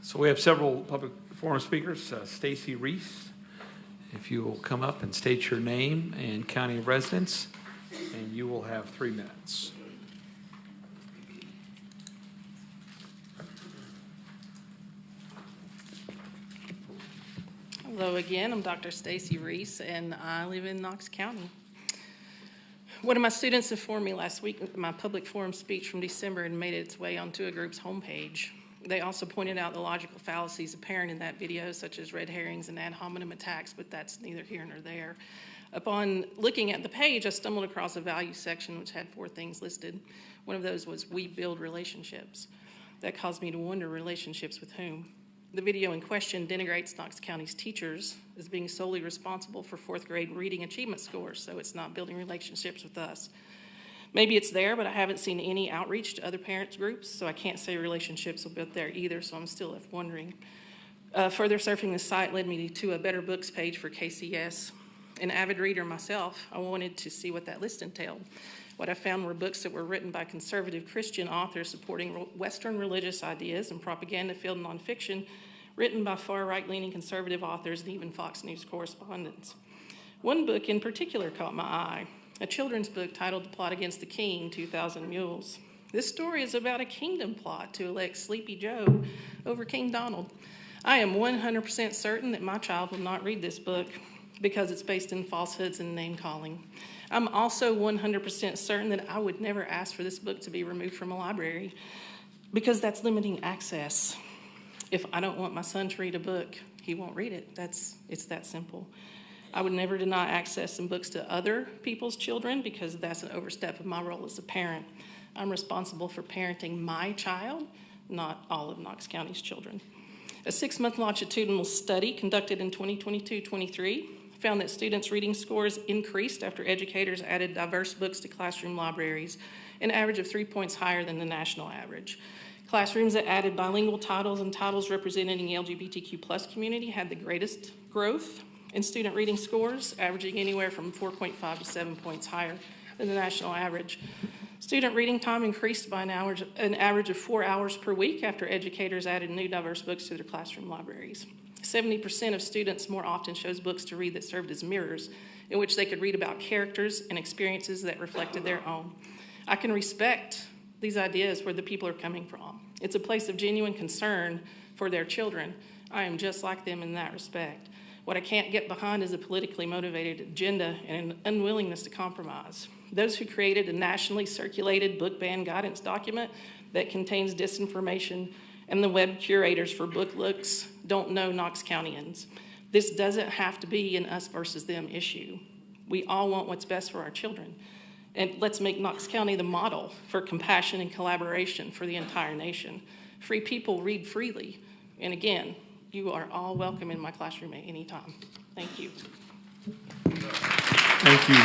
So we have several public forum speakers. Stacey Reese, if you will come up and state your name and county of residence, and you will have 3 minutes. Hello again, I'm Dr. Stacey Reese, and I live in Knox County. One of my students informed me last week that my public forum speech from December had made its way onto a group's homepage. They also pointed out the logical fallacies apparent in that video, such as red herrings and ad hominem attacks, but that's neither here nor there. Upon looking at the page, I stumbled across a value section which had 4 things listed. One of those was, we build relationships. That caused me to wonder, relationships with whom? The video in question denigrates Knox County's teachers as being solely responsible for 4th grade reading achievement scores, so it's not building relationships with us. Maybe it's there, but I haven't seen any outreach to other parents groups, so I can't say relationships will be there either, so I'm still left wondering. Further surfing the site led me to a Better Books page for KCS. An avid reader myself, I wanted to see what that list entailed. What I found were books that were written by conservative Christian authors supporting Western religious ideas and propaganda-filled nonfiction written by far right-leaning conservative authors and even Fox News correspondents. One book in particular caught my eye, a children's book titled The Plot Against the King, 2,000 Mules. This story is about a kingdom plot to elect Sleepy Joe over King Donald. I am 100% certain that my child will not read this book because it's based in falsehoods and name-calling. I'm also 100% certain that I would never ask for this book to be removed from a library because that's limiting access. If I don't want my son to read a book, he won't read it. It's that simple. I would never deny access and books to other people's children because that's an overstep of my role as a parent. I'm responsible for parenting my child, not all of Knox County's children. A 6-month longitudinal study conducted in 2022-23 found that students' reading scores increased after educators added diverse books to classroom libraries, an average of 3 points higher than the national average. Classrooms that added bilingual titles and titles representing the LGBTQ+ community had the greatest growth in student reading scores, averaging anywhere from 4.5 to 7 points higher than the national average. Student reading time increased by an average of 4 hours per week after educators added new diverse books to their classroom libraries. 70% of students more often chose books to read that served as mirrors, in which they could read about characters and experiences that reflected their own. I can respect these ideas where the people are coming from. It's a place of genuine concern for their children. I am just like them in that respect. What I can't get behind is a politically motivated agenda and an unwillingness to compromise. Those who created a nationally circulated book ban guidance document that contains disinformation and the web curators for book looks don't know Knox Countyans. This doesn't have to be an us versus them issue. We all want what's best for our children. And let's make Knox County the model for compassion and collaboration for the entire nation. Free people read freely. And again, you are all welcome in my classroom at any time. Thank you. Thank you.